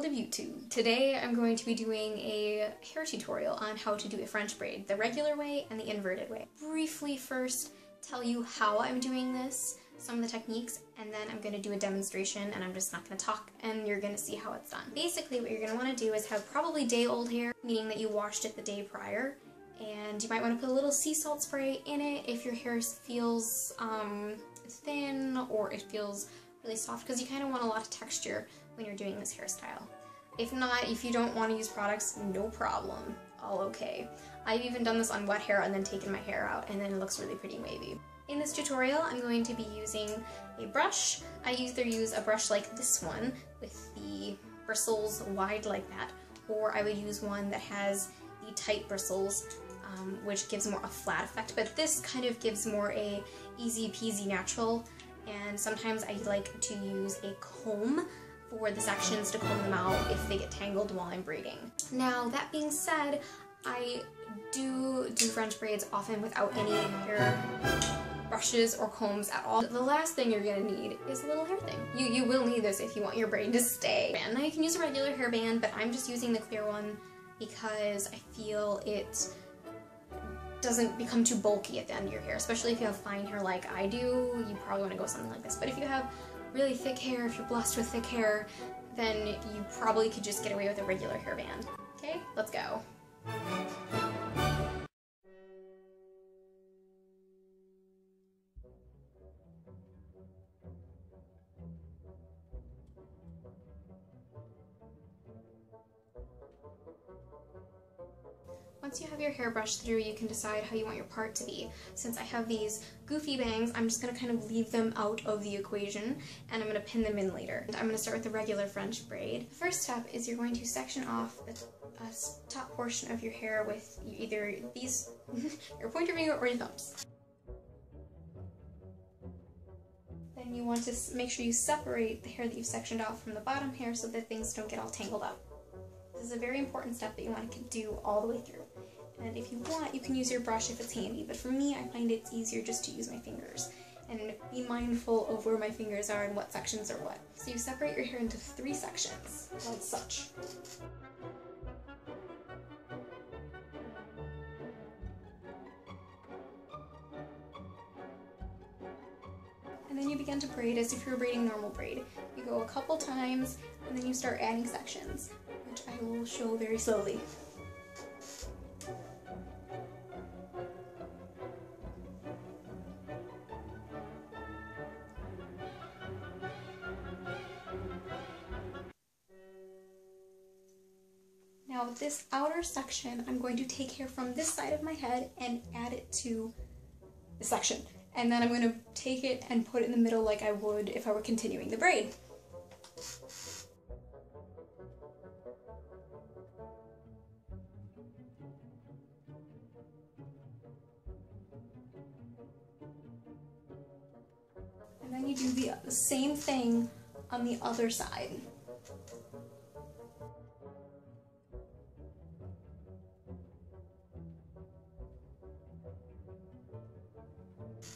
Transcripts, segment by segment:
of YouTube. Today I'm going to be doing a hair tutorial on how to do a French braid, the regular way and the inverted way. Briefly first tell you how I'm doing this, some of the techniques, and then I'm going to do a demonstration and I'm just not going to talk and you're going to see how it's done. Basically what you're going to want to do is have probably day-old hair, meaning that you washed it the day prior, and you might want to put a little sea salt spray in it if your hair feels thin or it feels really soft, because you kind of want a lot of texture when you're doing this hairstyle. If not, if you don't want to use products, no problem, all okay. I've even done this on wet hair and then taken my hair out and then it looks really pretty wavy. In this tutorial, I'm going to be using a brush. I either use a brush like this one with the bristles wide like that, or I would use one that has the tight bristles, which gives more a flat effect, but this kind of gives more a easy peasy natural, and sometimes I like to use a comb for the sections to comb them out if they get tangled while I'm braiding. Now, that being said, I do French braids often without any hair brushes or combs at all. The last thing you're gonna need is a little hair thing. You will need this if you want your braid to stay. And now you can use a regular hairband, but I'm just using the clear one because I feel it doesn't become too bulky at the end of your hair, especially if you have fine hair like I do. You probably want to go something like this. But if you have really thick hair, if you're blessed with thick hair, then you probably could just get away with a regular hairband. Okay, let's go. Once you have your hair brushed through, you can decide how you want your part to be. Since I have these goofy bangs, I'm just going to kind of leave them out of the equation, and I'm going to pin them in later. I'm going to start with the regular French braid. The first step is you're going to section off the top portion of your hair with either these, your pointer finger or your thumbs. Then you want to make sure you separate the hair that you've sectioned off from the bottom hair so that things don't get all tangled up. This is a very important step that you want to do all the way through. And if you want, you can use your brush if it's handy, but for me, I find it's easier just to use my fingers. And be mindful of where my fingers are and what sections are what. So you separate your hair into 3 sections, like such. And then you begin to braid as if you were braiding normal braid. You go a couple times, and then you start adding sections, which I will show very slowly. Now this outer section, I'm going to take hair from this side of my head and add it to the section. And then I'm going to take it and put it in the middle like I would if I were continuing the braid. And then you do the same thing on the other side.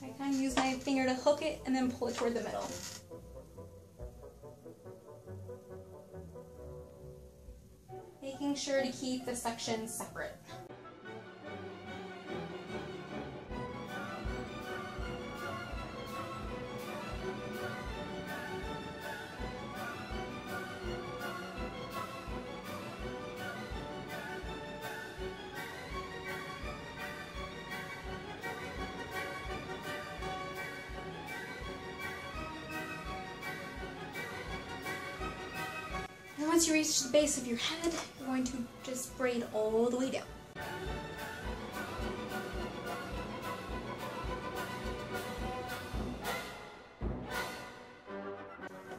I kind of use my finger to hook it and then pull it toward the middle. Making sure to keep the sections separate. And once you reach the base of your head, you're going to just braid all the way down.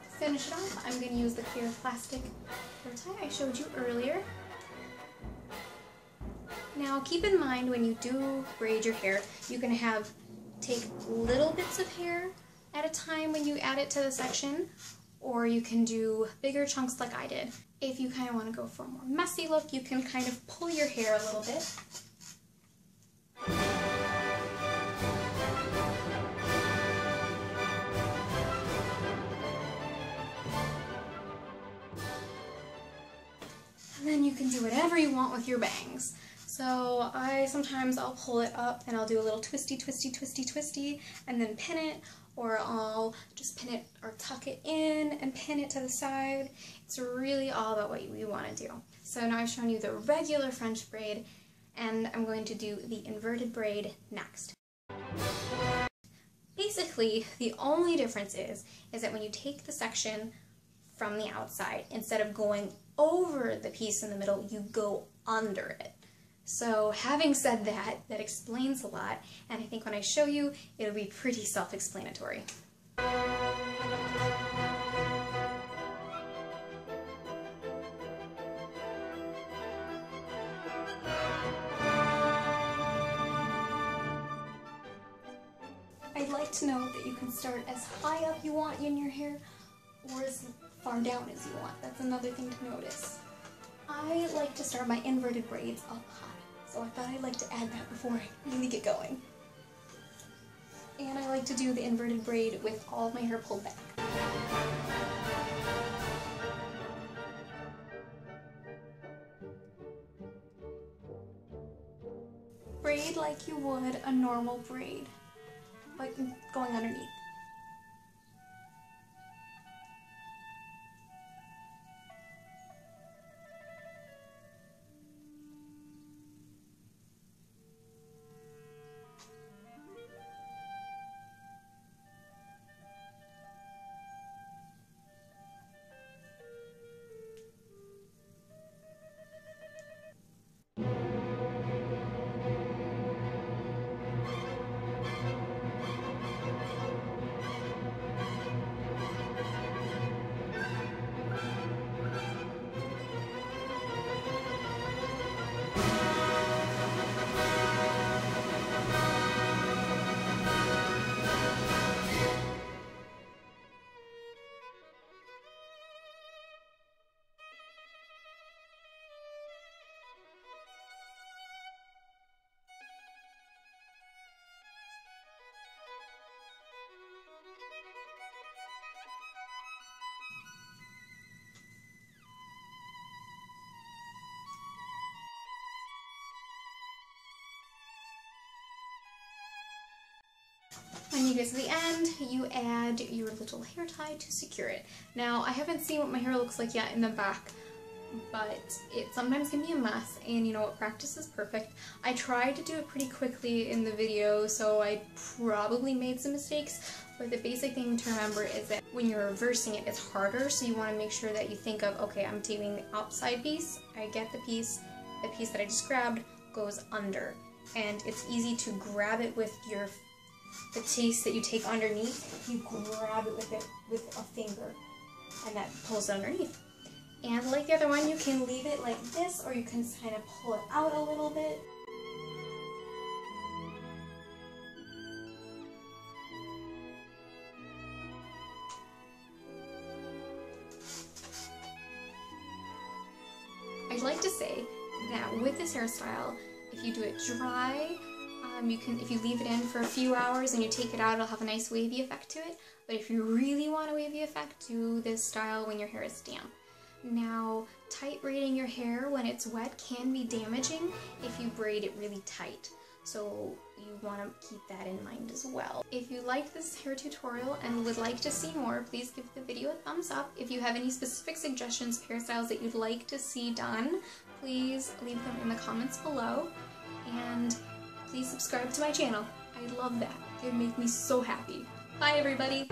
To finish it off, I'm going to use the clear plastic hair tie I showed you earlier. Now keep in mind when you do braid your hair, you can take little bits of hair at a time when you add it to the section, or you can do bigger chunks like I did. If you kind of want to go for a more messy look, you can kind of pull your hair a little bit. you can do whatever you want with your bangs. So sometimes I'll pull it up and I'll do a little twisty, twisty, twisty, twisty, and then pin it, or I'll just pin it or tuck it in and pin it to the side. It's really all about what we want to do. So now I've shown you the regular French braid, and I'm going to do the inverted braid next. Basically, the only difference is that when you take the section from the outside, instead of going over the piece in the middle, you go under it. So having said that, that explains a lot, and I think when I show you, it'll be pretty self-explanatory. I'd like to note that you can start as high up you want in your hair, or as far down as you want. That's another thing to notice. I like to start my inverted braids up high, so I thought I'd like to add that before I really get going. And I like to do the inverted braid with all of my hair pulled back. Braid like you would a normal braid, but going underneath. When you get to the end, you add your little hair tie to secure it. Now, I haven't seen what my hair looks like yet in the back, but it sometimes can be a mess, and you know what, practice is perfect. I tried to do it pretty quickly in the video, so I probably made some mistakes, but the basic thing to remember is that when you're reversing it, it's harder, so you want to make sure that you think of, okay, I'm taking the outside piece, I get the piece that I just grabbed goes under, and it's easy to grab it with the piece that you take underneath. You grab it with a finger, and that pulls it underneath. And like the other one, you can leave it like this, or you can kind of pull it out a little bit. I'd like to say that with this hairstyle, if you do it dry, if you leave it in for a few hours and you take it out, it'll have a nice wavy effect to it. But if you really want a wavy effect, do this style when your hair is damp. Now, tight braiding your hair when it's wet can be damaging if you braid it really tight. So you want to keep that in mind as well. If you like this hair tutorial and would like to see more, please give the video a thumbs up. If you have any specific suggestions of hairstyles that you'd like to see done, please leave them in the comments below. And please subscribe to my channel. I'd love that. It would make me so happy. Bye everybody!